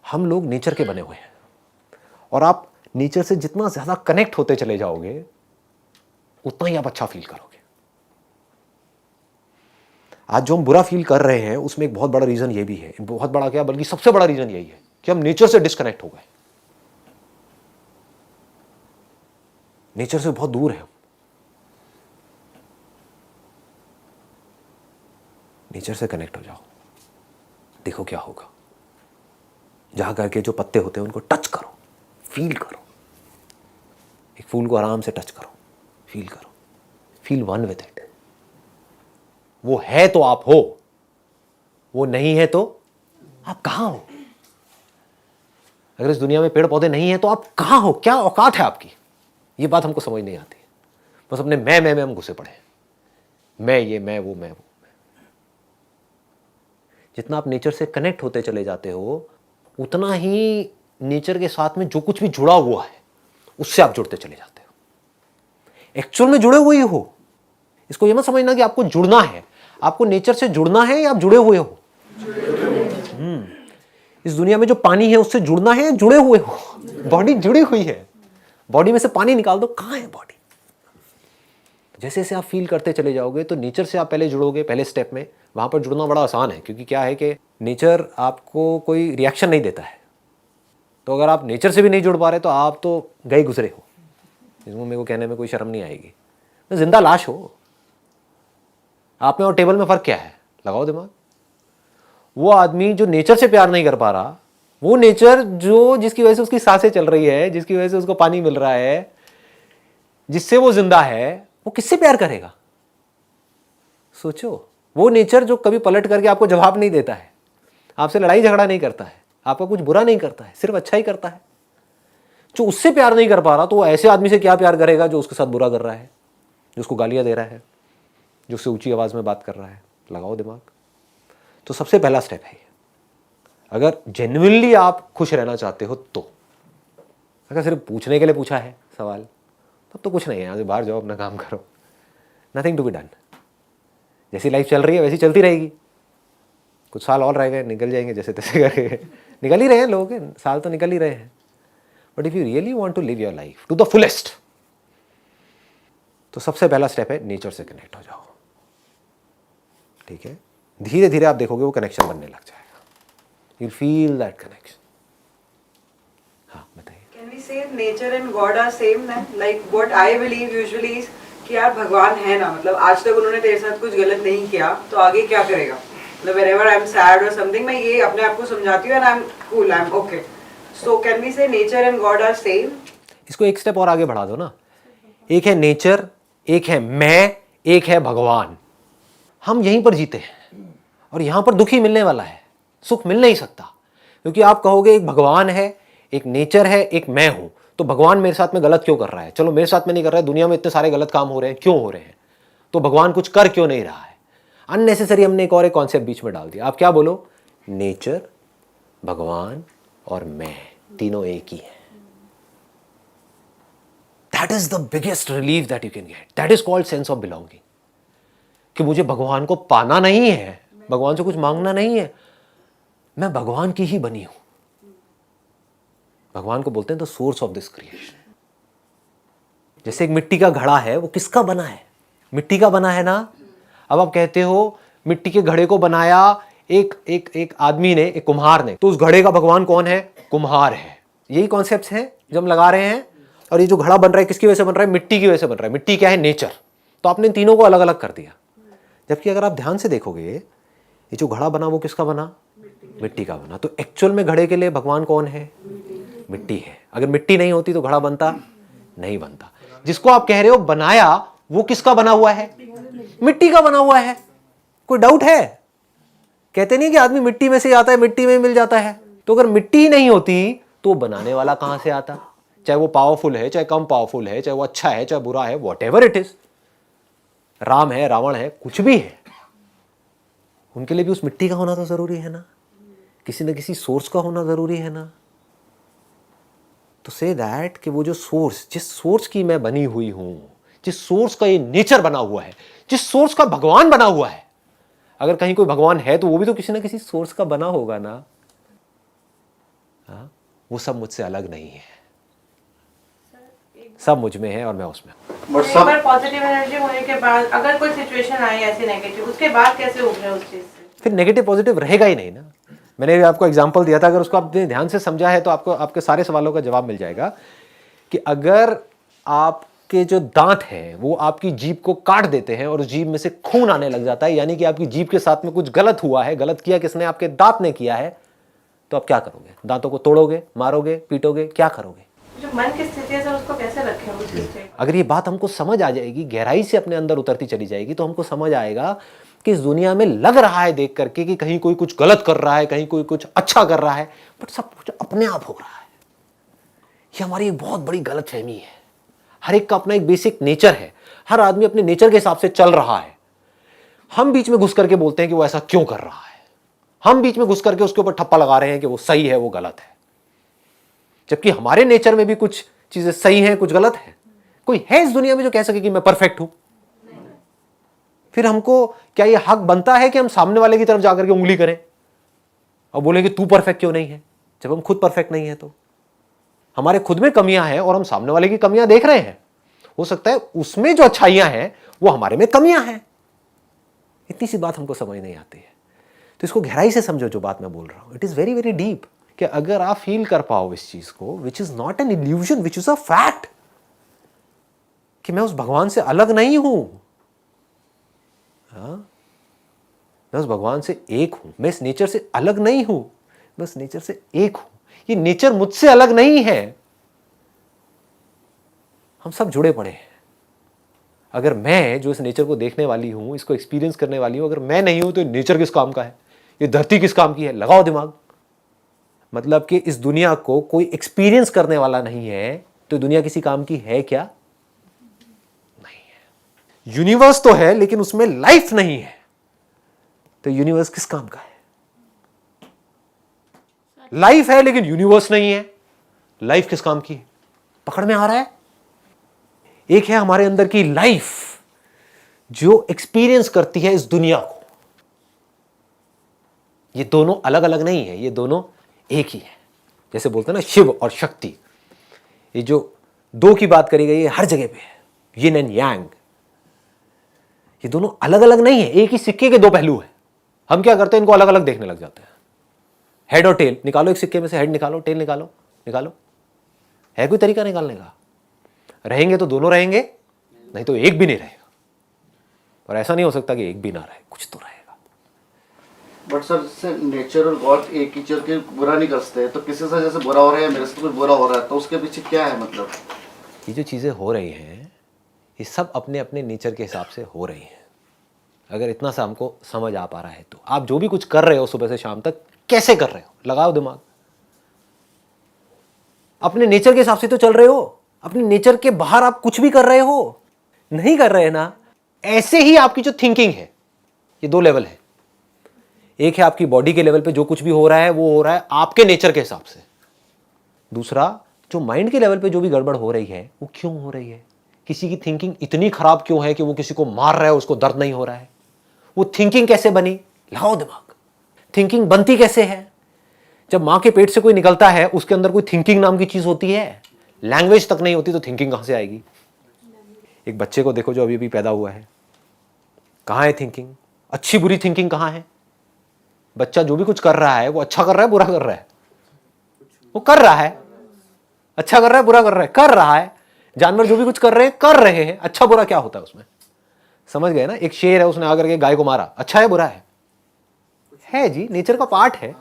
हम लोग नेचर के बने हुए हैं, और आप नेचर से जितना ज्यादा कनेक्ट होते चले जाओगे उतना ही आप अच्छा फील करोगे। आज जो हम बुरा फील कर रहे हैं उसमें एक बहुत बड़ा रीजन ये भी है, बहुत बड़ा क्या बल्कि सबसे बड़ा रीजन यही है कि हम नेचर से डिस्कनेक्ट हो गए। नेचर से बहुत दूर है हम। नेचर से कनेक्ट हो जाओ, देखो क्या होगा। जा करके जो पत्ते होते हैं उनको टच करो, फील करो। एक फूल को आराम से टच करो, फील करो, फील वन विद इट। वो है तो आप हो, वो नहीं है तो आप कहां हो। अगर इस दुनिया में पेड़ पौधे नहीं है तो आप कहां हो, क्या औकात है आपकी। ये बात हमको समझ नहीं आती। बस अपने मैं में हम घुसे पड़े हैं। मैं ये, मैं वो, मैं वो। जितना आप नेचर से कनेक्ट होते चले जाते हो उतना ही नेचर के साथ में जो कुछ भी जुड़ा हुआ है उससे आप जुड़ते चले जाते हो। एक्चुअल में जुड़े हुए ही हो। इसको ये मत समझना कि आपको जुड़ना है। आपको नेचर से जुड़ना है या आप जुड़े हुए हो। इस दुनिया में जो पानी है उससे जुड़ना है या जुड़े हुए हो। बॉडी जुड़ी हुई है। बॉडी में से पानी निकाल दो, कहां है बॉडी। जैसे जैसे आप फील करते चले जाओगे तो नेचर से आप पहले जुड़ोगे। पहले स्टेप में वहां पर जुड़ना बड़ा आसान है, क्योंकि क्या है कि नेचर आपको कोई रिएक्शन नहीं देता है। तो अगर आप नेचर से भी नहीं जुड़ पा रहे तो आप तो गए गुजरे हो। इसमें मेरे को कहने में कोई शर्म नहीं आएगी। तो जिंदा लाश हो। आप में और टेबल में फर्क क्या है, लगाओ दिमाग। वो आदमी जो नेचर से प्यार नहीं कर पा रहा, वो नेचर जो जिसकी वजह से उसकी सांसें चल रही है, जिसकी वजह से उसको पानी मिल रहा है, जिससे वो जिंदा है, वो किससे प्यार करेगा। सोचो। वो नेचर जो कभी पलट करके आपको जवाब नहीं देता है, आपसे लड़ाई झगड़ा नहीं करता है, आपका कुछ बुरा नहीं करता है, सिर्फ अच्छा ही करता है, जो उससे प्यार नहीं कर पा रहा तो वो ऐसे आदमी से क्या प्यार करेगा जो उसके साथ बुरा कर रहा है, जो उसको गालियां दे रहा है, जो उससे ऊंची आवाज में बात कर रहा है। लगाओ दिमाग। तो सबसे पहला स्टेप है, अगर जेन्युइनली आप खुश रहना चाहते हो तो, अगर सिर्फ पूछने के लिए पूछा है सवाल तब तो कुछ नहीं है। यहाँ से बाहर जाओ, अपना काम करो, नथिंग टू बी डन। जैसी लाइफ चल रही है वैसी चलती रहेगी। कुछ साल और रह गए, निकल जाएंगे जैसे तैसे करके। निकल ही रहे हैं लोग, साल तो निकल ही रहे हैं। But if you really want to live your life to the fullest, तो सबसे पहला स्टेप है नेचर से कनेक्ट हो जाओ। ठीक है, धीरे धीरे आप देखोगे वो कनेक्शन बनने लग जाएगा। You feel that connection. हाँ बताइए। Can we say nature and God are same then? Like what I believe usually is कि यार भगवान है ना, मतलब आज तक उन्होंने तेरे साथ कुछ गलत नहीं किया तो आगे क्या करेगा। मतलब whenever I'm sad or something, मैं ये अपने आप को समझाती हूँ and I'm cool, I'm okay. So can we say nature and God are same? इसको एक स्टेप और आगे बढ़ा दो ना। एक है नेचर, एक है मैं, एक है भगवान। हम यहीं पर जीते हैं और यहां पर दुख ही मिलने वाला है, सुख मिल नहीं सकता। क्योंकि आप कहोगे एक भगवान है, एक नेचर है, एक मैं हूं, तो भगवान मेरे साथ में गलत क्यों कर रहा है। चलो मेरे साथ में नहीं कर रहा है, दुनिया में इतने सारे गलत काम हो रहे हैं, क्यों हो रहे हैं, तो भगवान कुछ कर क्यों नहीं रहा है। अननेसेसरी हमने एक और एक कॉन्सेप्ट बीच में डाल दिया। आप क्या बोलो, नेचर, भगवान और मैं तीनों एक ही है। That is the biggest relief that you can get. That is called sense of belonging. कि मुझे भगवान को पाना नहीं है, भगवान से कुछ मांगना नहीं है, मैं भगवान की ही बनी हूं। भगवान को बोलते हैं the source of this creation. जैसे एक मिट्टी का घड़ा है, वो किसका बना है, मिट्टी का बना है ना। अब आप कहते हो मिट्टी के घड़े को बनाया एक आदमी ने, एक कुम्हार ने, तो उस घड़े का भगवान कौन है, कुम्हार है। यही कॉन्सेप्ट्स हैं जो हम लगा रहे हैं। और ये जो घड़ा बन रहा है किसकी वजह से बन रहा है, मिट्टी की वजह से बन रहा है। मिट्टी क्या है, नेचर। तो आपने तीनों को अलग अलग कर दिया। जबकि अगर आप ध्यान से देखोगे, ये जो घड़ा बना वो किसका बना, मिट्टी का बना। तो एक्चुअल में घड़े के लिए भगवान कौन है, मिट्टी है। अगर मिट्टी नहीं होती तो घड़ा बनता नहीं बनता। जिसको आप कह रहे हो बनाया, वो किसका बना हुआ है? मिट्टी का बना हुआ है। कोई डाउट है? कहते नहीं कि आदमी मिट्टी में से आता है, मिट्टी में मिल जाता है। तो अगर मिट्टी ही नहीं होती तो बनाने वाला कहां से आता? चाहे वो पावरफुल है, चाहे कम पावरफुल है, चाहे वो अच्छा है, चाहे बुरा है, what ever it is, Ram है, रावण है, कुछ भी है, उनके लिए भी उस मिट्टी का होना तो जरूरी है ना, किसी न किसी सोर्स का होना जरूरी है ना। तो से दैट कि वो जो सोर्स, जिस सोर्स की मैं बनी हुई हूं, जिस सोर्स का ये नेचर बना हुआ है, जिस सोर्स का भगवान बना हुआ है, अगर कहीं कोई भगवान है तो वो भी तो किसी ना किसी सोर्स का बना होगा ना। वो सब मुझसे अलग नहीं है, सब मुझ में है और मैं उसमें हूं। बट एक सब बार पॉजिटिव एनर्जी होने के बाद अगर कोई सिचुएशन आई ऐसी नेगेटिव, उसके बाद कैसे उभरे उस चीज से? फिर नेगेटिव पॉजिटिव रहेगा ही नहीं ना। मैंने भी आपको एग्जांपल दिया था, अगर उसको आपने ध्यान से समझा है तो आपको आपके सारे सवालों का जवाब मिल जाएगा कि अगर आपके जो दांत हैं वो आपकी जीभ को काट देते हैं और उस जीभ में से खून आने लग जाता है, यानी कि आपकी जीभ के साथ में कुछ गलत हुआ है। गलत किया किसने? आपके दांत ने किया है। तो आप क्या करोगे? दांतों को तोड़ोगे, मारोगे, पीटोगे, क्या करोगे? जो मन की स्थिति है सर, उसको कैसे रखें उस स्थिति? अगर ये बात हमको समझ आ जाएगी, गहराई से अपने अंदर उतरती चली जाएगी, तो हमको समझ आएगा कि इस दुनिया में लग रहा है देख करके कि कहीं कोई कुछ गलत कर रहा है, कहीं कोई कुछ अच्छा कर रहा है, बट सब कुछ अपने आप हो रहा है। ये हमारी एक बहुत बड़ी गलतफहमी है। हर एक का अपना एक बेसिक नेचर है, हर आदमी अपने नेचर के हिसाब से चल रहा है। हम बीच में घुस करके बोलते हैं कि वो ऐसा क्यों कर रहा है, हम बीच में घुस करके उसके ऊपर ठप्पा लगा रहे हैं कि वो सही है, वो गलत है, जबकि हमारे नेचर में भी कुछ चीजें सही हैं, कुछ गलत है। कोई है इस दुनिया में जो कह सके कि मैं परफेक्ट हूं? फिर हमको क्या ये हक बनता है कि हम सामने वाले की तरफ जाकर के उंगली करें और बोले कि तू परफेक्ट क्यों नहीं है, जब हम खुद परफेक्ट नहीं है? तो हमारे खुद में कमियां हैं और हम सामने वाले की कमियां देख रहे हैं। हो सकता है उसमें जो अच्छाइयां हैं वो हमारे में कमियां हैं। इतनी सी बात हमको समझ नहीं आती है। तो इसको गहराई से समझो जो बात मैं बोल रहा हूं। It is very very deep कि अगर आप फील कर पाओ इस चीज को, which is not an illusion, which is a fact, कि मैं उस भगवान से अलग नहीं हूं, मैं उस भगवान से एक हूं, मैं इस नेचर से अलग नहीं हूं, मैं उस नेचर से एक हूं, ये नेचर मुझसे अलग नहीं है। हम सब जुड़े पड़े हैं। अगर मैं जो इस नेचर को देखने वाली हूं, इसको एक्सपीरियंस करने वाली हूं, अगर मैं नहीं हूं तो नेचर किस काम का है? ये धरती किस काम की है? लगाओ दिमाग। मतलब कि इस दुनिया को कोई एक्सपीरियंस करने वाला नहीं है तो दुनिया किसी काम की है क्या? नहीं है। यूनिवर्स तो है लेकिन उसमें लाइफ नहीं है, तो यूनिवर्स किस काम का है? लाइफ है लेकिन यूनिवर्स नहीं है, लाइफ किस काम की है? पकड़ में आ रहा है? एक है हमारे अंदर की लाइफ जो एक्सपीरियंस करती है इस दुनिया को। ये दोनों अलग अलग नहीं है, ये दोनों एक ही है। जैसे बोलते हैं ना शिव और शक्ति, ये जो दो की बात करी गई है हर जगह पे है, यिन एंड यांग। ये दोनों अलग अलग नहीं है, एक ही सिक्के के दो पहलू है। हम क्या करते हैं? इनको अलग अलग देखने लग जाते हैं। हेड और टेल निकालो, एक सिक्के में से हेड निकालो, टेल निकालो, निकालो। है कोई तरीका निकालने का? रहेंगे तो दोनों रहेंगे, नहीं तो एक भी नहीं रहेगा। और ऐसा नहीं हो सकता कि एक भी ना रहे, कुछ तो रहेगा। बट सर, जैसे नेचर और गॉड एक ही चीज के बुरा नहीं करते, तो किसी से जैसे बुरा हो रहा है, मेरे से कुछ बुरा हो रहा है, तो उसके पीछे क्या है? मतलब ये जो चीज़ें हो रही हैं ये सब अपने अपने नेचर के हिसाब से हो रही हैं। अगर इतना सा हमको समझ आ पा रहा है तो आप जो भी कुछ कर रहे हो सुबह से शाम तक, कैसे कर रहे हो? लगाओ दिमाग। अपने नेचर के हिसाब से तो चल रहे हो। अपने नेचर के बाहर आप कुछ भी कर रहे हो? नहीं कर रहे ना। ऐसे ही आपकी जो थिंकिंग है, ये दो लेवल है। एक है आपकी बॉडी के लेवल पे जो कुछ भी हो रहा है वो हो रहा है आपके नेचर के हिसाब से। दूसरा, जो माइंड के लेवल पे जो भी गड़बड़ हो रही है वो क्यों हो रही है? किसी की थिंकिंग इतनी खराब क्यों है कि वो किसी को मार रहा है, उसको दर्द नहीं हो रहा है? वो थिंकिंग कैसे बनी? लगाओ दिमाग। थिंकिंग बनती कैसे है? जब मां के पेट से कोई निकलता है उसके अंदर कोई थिंकिंग नाम की चीज होती है? लैंग्वेज तक नहीं होती तो थिंकिंग कहां से आएगी? एक बच्चे को देखो जो अभी अभी पैदा हुआ है, कहां है थिंकिंग? अच्छी बुरी थिंकिंग कहां है? बच्चा जो भी कुछ कर रहा है वो अच्छा कर रहा है, बुरा कर रहा है? वो कर रहा है। अच्छा कर रहा है, बुरा कर रहा है? कर रहा है। जानवर जो भी कुछ कर रहे हैं। अच्छा बुरा क्या होता है उसमें? समझ गए ना? एक शेर है, उसने आकर के गाय को मारा, अच्छा है बुरा है? है जी, नेचर का पार्ट है।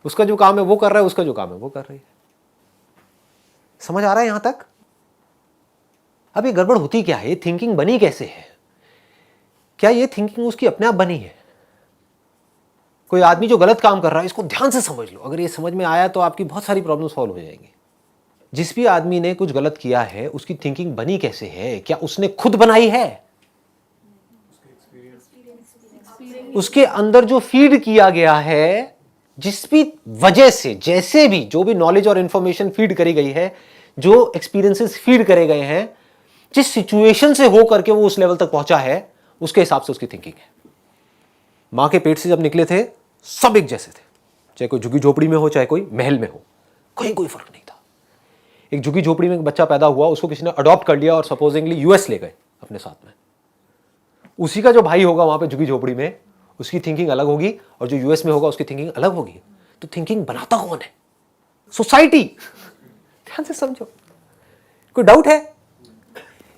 उसका जो काम है वो कर रहा है, उसका जो काम है वो कर रही है। समझ आ रहा है यहां तक? अब ये गड़बड़ होती क्या है, ये थिंकिंग बनी कैसे है? क्या ये थिंकिंग उसकी अपने आप बनी है? कोई आदमी जो गलत काम कर रहा है, इसको ध्यान से समझ लो, अगर ये समझ में आया तो आपकी बहुत सारी प्रॉब्लम सॉल्व हो जाएंगी। जिस भी आदमी ने कुछ गलत किया है, उसकी थिंकिंग बनी कैसे है? क्या उसने खुद बनाई है? उसके अंदर जो फीड किया गया है, जिस भी वजह से, जैसे भी जो भी नॉलेज और इंफॉर्मेशन फीड करी गई है, जो एक्सपीरियंसेस फीड करे गए हैं, जिस सिचुएशन से हो करके वो उस लेवल तक पहुंचा है, उसके हिसाब से उसकी थिंकिंग है। मां के पेट से जब निकले थे, सब एक जैसे थे, चाहे कोई झुग्गी झोपड़ी में हो, चाहे कोई महल में हो, कहीं कोई फर्क नहीं था। एक झुग्गी झोपड़ी में एक बच्चा पैदा हुआ, उसको किसी ने अडॉप्ट कर लिया और सपोजिंगली यूएस ले गए अपने साथ में। उसी का जो भाई होगा वहां पे झुग्गी झोपड़ी में, उसकी थिंकिंग अलग होगी, और जो यूएस में होगा उसकी थिंकिंग अलग होगी। तो थिंकिंग बनाता कौन है? सोसाइटी। ध्यान से समझो, कोई डाउट है?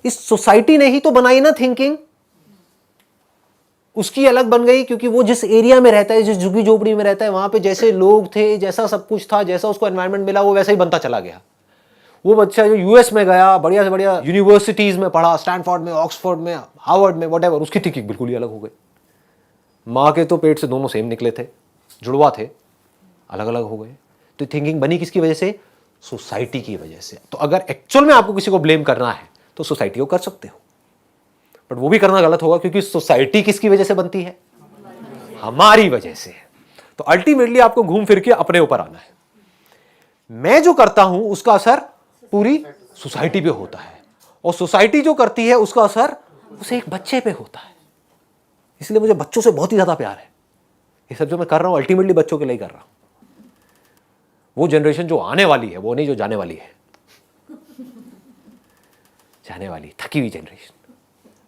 इस सोसाइटी ने ही तो बनाई ना थिंकिंग। उसकी अलग बन गई क्योंकि वो जिस एरिया में रहता है, जिस झुग्गी झोपड़ी में रहता है, वहां पे जैसे लोग थे, जैसा सब कुछ था, जैसा उसको एनवायरनमेंट मिला, वो वैसा ही बनता चला गया। वो बच्चा जो यूएस में गया, बढ़िया से बढ़िया यूनिवर्सिटीज में पढ़ा, स्टैनफोर्ड में, ऑक्सफोर्ड में, हार्वर्ड में, व्हाटएवर, उसकी थिंकिंग बिल्कुल ही अलग हो गई। माँ के तो पेट से दोनों सेम निकले थे, जुड़वा थे, अलग अलग हो गए। तो थिंकिंग बनी किसकी वजह से? सोसाइटी की वजह से। तो अगर एक्चुअल में आपको किसी को ब्लेम करना है तो सोसाइटी को कर सकते हो, बट वो भी करना गलत होगा, क्योंकि सोसाइटी किसकी वजह से बनती है? हमारी वजह से। तो अल्टीमेटली आपको घूम फिर के अपने ऊपर आना है। मैं जो करता हूं उसका असर पूरी सोसाइटी पे होता है, और सोसाइटी जो करती है उसका असर उसे एक बच्चे पे होता है। इसलिए मुझे बच्चों से बहुत ही ज्यादा प्यार है। ये सब जो मैं कर रहा हूं अल्टीमेटली बच्चों के लिए कर रहा हूं। वो जनरेशन जो आने वाली है, वो नहीं जो जाने वाली है। जाने वाली थकी हुई जनरेशन,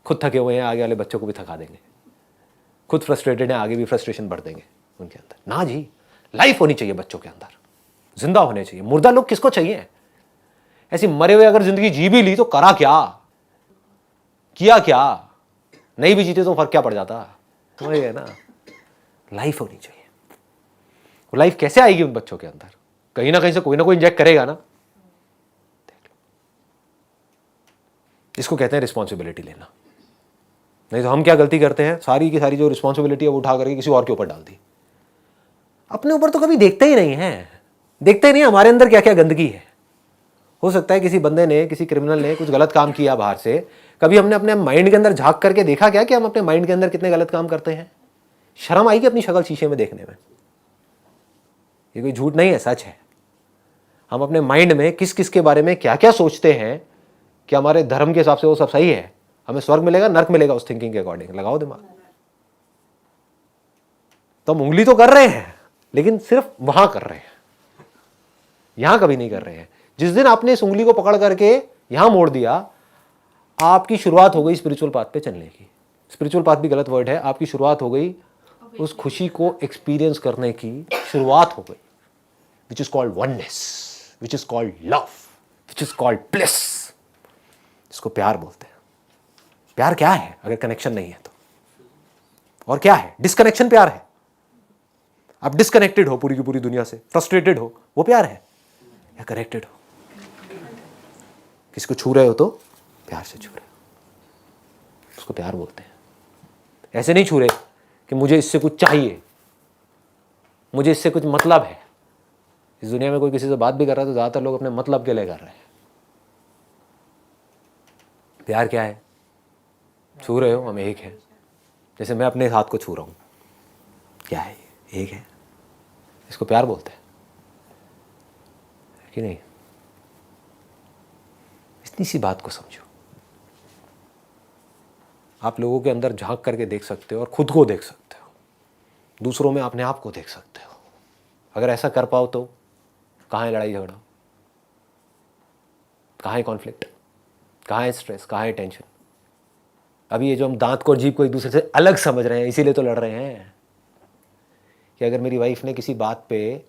खुद थके हुए हैं, आगे वाले बच्चों को भी थका देंगे। खुद फ्रस्ट्रेटेड हैं, आगे भी फ्रस्ट्रेशन बढ़ देंगे उनके अंदर। ना जी, लाइफ होनी चाहिए बच्चों के अंदर, जिंदा होने चाहिए। मुर्दा लोग किसको चाहिए? ऐसी मरे हुए अगर जिंदगी जी भी ली तो करा क्या, किया क्या? नहीं भी जीते तो फर्क क्या पड़ जाता? समझ गए ना? लाइफ होनी चाहिए। वो लाइफ कैसे आएगी उन बच्चों के अंदर? कहीं ना कहीं से कोई ना कोई इंजेक्ट करेगा ना। इसको कहते हैं रिस्पॉन्सिबिलिटी लेना। नहीं तो हम क्या गलती करते हैं, सारी की सारी जो रिस्पॉन्सिबिलिटी है वो उठा करके किसी और के ऊपर डाल दी। अपने ऊपर तो कभी देखते ही नहीं है, देखते ही नहीं हमारे अंदर क्या क्या गंदगी है। हो सकता है किसी बंदे ने, किसी क्रिमिनल ने कुछ गलत काम किया बाहर से, कभी हमने अपने माइंड के अंदर झांक करके देखा क्या कि हम अपने माइंड के अंदर कितने गलत काम करते हैं? शर्म आएगी अपनी शक्ल शीशे में देखने में। ये कोई झूठ नहीं है, सच है। हम अपने माइंड में किस किस के बारे में क्या क्या सोचते हैं कि हमारे धर्म के हिसाब से वो सब सही है, हमें स्वर्ग मिलेगा, नर्क मिलेगा, उस थिंकिंग के अकॉर्डिंग। लगाओ दिमाग। तो हम उंगली तो कर रहे हैं, लेकिन सिर्फ वहां कर रहे हैं, यहां कभी नहीं कर रहे हैं। जिस दिन आपने इस उंगली को पकड़ करके यहां मोड़ दिया, आपकी शुरुआत हो गई स्पिरिचुअल पाथ पे चलने की। स्पिरिचुअल पाथ भी गलत वर्ड है, आपकी शुरुआत हो गई उस खुशी को एक्सपीरियंस करने की शुरुआत हो गई, which is called oneness, which is called love, which is called bliss. इसको प्यार बोलते हैं। प्यार क्या है अगर कनेक्शन नहीं है तो? और क्या है? डिस्कनेक्शन प्यार है। आप डिस्कनेक्टेड हो पूरी की पूरी दुनिया से, फ्रस्ट्रेटेड हो, वो प्यार है? या कनेक्टेड हो, किसको छू रहे हो तो प्यार से छू रहे हो, उसको प्यार बोलते हैं। ऐसे नहीं छू रहे कि मुझे इससे कुछ चाहिए, मुझे इससे कुछ मतलब है। इस दुनिया में कोई किसी से बात भी कर रहा है तो ज्यादातर लोग अपने मतलब के लिए कर रहे हैं। प्यार क्या है? छू रहे हो, हम एक हैं। जैसे मैं अपने हाथ को छू रहा हूं, क्या है? एक है। इसको प्यार बोलते हैं कि नहीं? इतनी सी बात को समझो। आप लोगों के अंदर झांक करके देख सकते हो और खुद को देख सकते हो, दूसरों में अपने आप को देख सकते हो। अगर ऐसा कर पाओ तो कहाँ है लड़ाई झगड़ा, कहाँ है कॉन्फ्लिक्ट, कहाँ है स्ट्रेस, कहाँ है टेंशन? अभी ये जो हम दांत को और जीभ को एक दूसरे से अलग समझ रहे हैं, इसीलिए तो लड़ रहे हैं कि अगर मेरी वाइफ ने किसी बात पे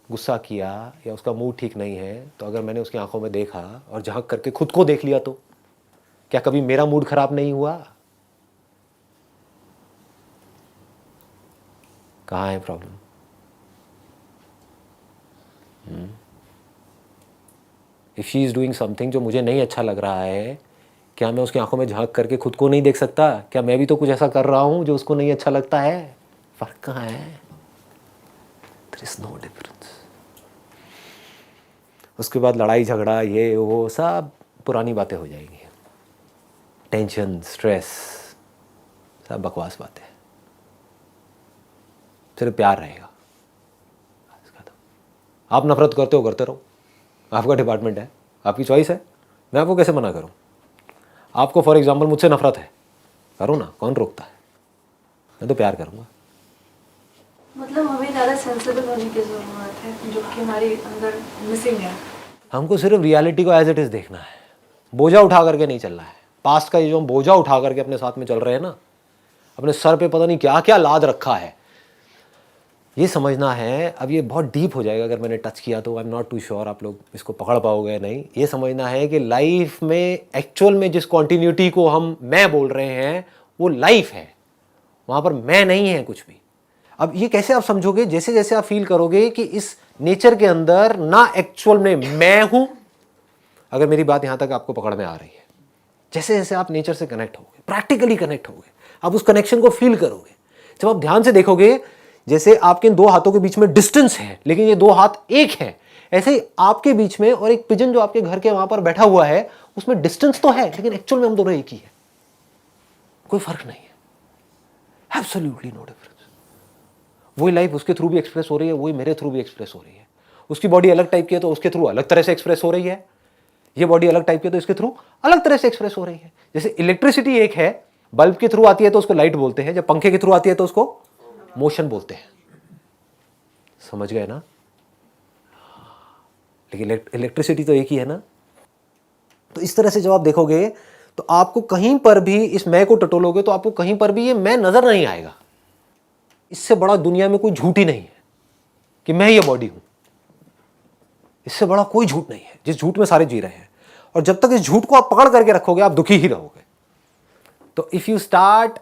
गुस्सा किया या उसका मूड ठीक नहीं है, तो अगर मैंने उसकी आंखों में देखा और झांक करके खुद को देख लिया तो क्या कभी मेरा मूड खराब नहीं हुआ? कहाँ है problem? If she is doing something जो मुझे नहीं अच्छा लग रहा है, क्या मैं उसकी आंखों में झांक करके खुद को नहीं देख सकता? क्या मैं भी तो कुछ ऐसा कर रहा हूँ जो उसको नहीं अच्छा लगता है? फर्क कहाँ है? There is no difference. उसके बाद लड़ाई झगड़ा ये वो सब पुरानी बातें हो जाएंगी। टेंशन, स्ट्रेस, सब बकवास बातें। सिर्फ प्यार रहेगा। आप नफरत करते हो, करते रहो, आपका डिपार्टमेंट है, आपकी चॉइस है, मैं आपको कैसे मना करूं? आपको फॉर एग्जांपल मुझसे नफरत है, करो ना, कौन रोकता है? मैं तो प्यार करूंगा। मतलब हमें ज़्यादा सेंसिबल होने की ज़रूरत है, जो कि हमारे अंदर मिसिंग है। हमको सिर्फ रियलिटी को एज इट इज देखना है, बोझा उठा करके नहीं चलना है। पास्ट का ये जो हम बोझा उठा करके अपने साथ में चल रहे हैं ना, अपने सर पे पता नहीं क्या क्या लाद रखा है, ये समझना है। अब ये बहुत डीप हो जाएगा अगर मैंने टच किया तो, I am not too sure आप लोग इसको पकड़ पाओगे नहीं। ये समझना है कि लाइफ में एक्चुअल में जिस कॉन्टिन्यूटी को हम मैं बोल रहे हैं वो लाइफ है, वहाँ पर मैं नहीं है कुछ भी। अब ये कैसे आप समझोगे? जैसे जैसे आप फील करोगे कि इस नेचर के अंदर ना एक्चुअल में मैं हूं, अगर मेरी बात यहां तक आपको पकड़ में आ रही है, जैसे जैसे आप नेचर से कनेक्ट होगे, प्रैक्टिकली कनेक्ट होगे, आप उस कनेक्शन को फील करोगे। जब आप ध्यान से देखोगे, जैसे आपके इन दो हाथों के बीच में डिस्टेंस है लेकिन ये दो हाथ एक है, ऐसे ही आपके बीच में और एक पिजन जो आपके घर के वहां पर बैठा हुआ है उसमें डिस्टेंस तो है लेकिन एक्चुअल में हम दोनों एक ही है, कोई फर्क नहीं है, एब्सोल्युटली नो डिफरेंस। वही लाइफ उसके थ्रू भी एक्सप्रेस हो रही है, वही मेरे थ्रू भी एक्सप्रेस हो रही है। उसकी बॉडी अलग टाइप की है तो उसके थ्रू अलग तरह से एक्सप्रेस हो रही है, ये बॉडी अलग टाइप की है तो इसके थ्रू अलग तरह से एक्सप्रेस हो रही है। जैसे इलेक्ट्रिसिटी एक है, बल्ब के थ्रू आती है तो उसको लाइट बोलते हैं, जब पंखे के थ्रू आती है तो उसको मोशन बोलते हैं। समझ गए ना? लेकिन इलेक्ट्रिसिटी तो एक ही है ना। तो इस तरह से जब आप देखोगे तो आपको कहीं पर भी इस मैं को टटोलोगे तो आपको कहीं पर भी ये मैं नजर नहीं आएगा। इससे बड़ा दुनिया में कोई झूठ ही नहीं है कि मैं ये बॉडी हूं। इससे बड़ा कोई झूठ नहीं है जिस झूठ में सारे जी रहे हैं। और जब तक इस झूठ को आप पकड़ करके रखोगे आप दुखी ही रहोगे। तो if you start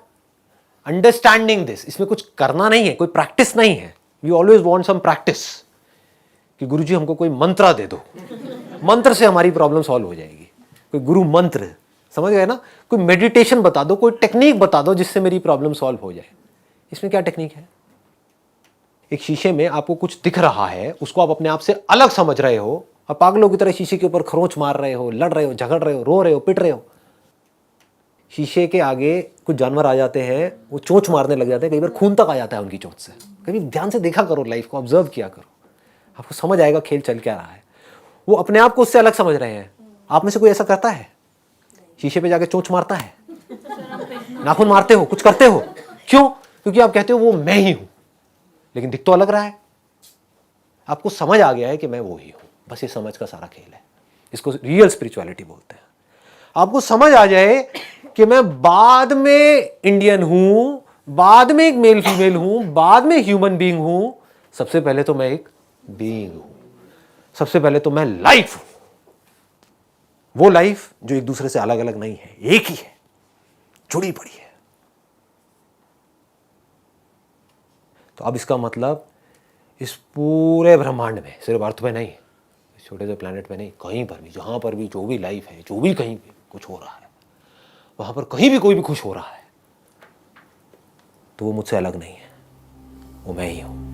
understanding this, इसमें कुछ करना नहीं है, कोई प्रैक्टिस नहीं है। We always want some practice कि गुरुजी हमको कोई मंत्र दे दो, मंत्र से हमारी प्रॉब्लम सॉल्व हो जाएगी। कोई गुरु मंत्र, समझ गए ना? कोई मेडिटेशन बता दो, कोई टेक्निक बता दो जिससे मेरी प्रॉब्लम सॉल्व हो जाए। इसमें क्या टेक्निक है? एक शीशे में आपको कुछ दिख रहा है, उसको आप अपने आप से अलग समझ रहे हो और पागलों की तरह शीशे के ऊपर खरोंच मार रहे हो, लड़ रहे हो, झगड़ रहे हो, रो रहे हो, पिट रहे हो। शीशे के आगे कुछ जानवर आ जाते हैं, वो चोंच मारने लग जाते हैं, कई बार खून तक आ जाता है उनकी चोंच से। कभी ध्यान से देखा करो, लाइफ को ऑब्जर्व किया करो, आपको समझ आएगा खेल चल क्या रहा है। वो अपने आप को उससे अलग समझ रहे हैं। आप में से कोई ऐसा करता है? शीशे पे जाके चोंच मारता है, नाखून मारते हो, कुछ करते हो? क्यों? क्योंकि आप कहते हो वो मैं ही हूं, लेकिन दिख तो अलग रहा है। आपको समझ आ गया है कि मैं वो ही हूं। बस ये समझ का सारा खेल है, इसको रियल स्पिरिचुअलिटी बोलते हैं। आपको समझ आ जाए कि मैं बाद में इंडियन हूं, बाद में एक मेल फीमेल हूं, बाद में ह्यूमन बीइंग हूं, सबसे पहले तो मैं एक बीइंग हूं, सबसे पहले तो मैं लाइफ हूं। वो लाइफ जो एक दूसरे से अलग अलग नहीं है, एक ही है, जुड़ी पड़ी है। तो अब इसका मतलब इस पूरे ब्रह्मांड में, सिर्फ अर्थ में नहीं, इस छोटे से प्लेनेट में नहीं, कहीं पर भी, जहां पर भी जो भी लाइफ है, जो भी कहीं भी कुछ हो रहा है, वहां पर कहीं भी कोई भी खुश हो रहा है, तो वो मुझसे अलग नहीं है, वो मैं ही हूं।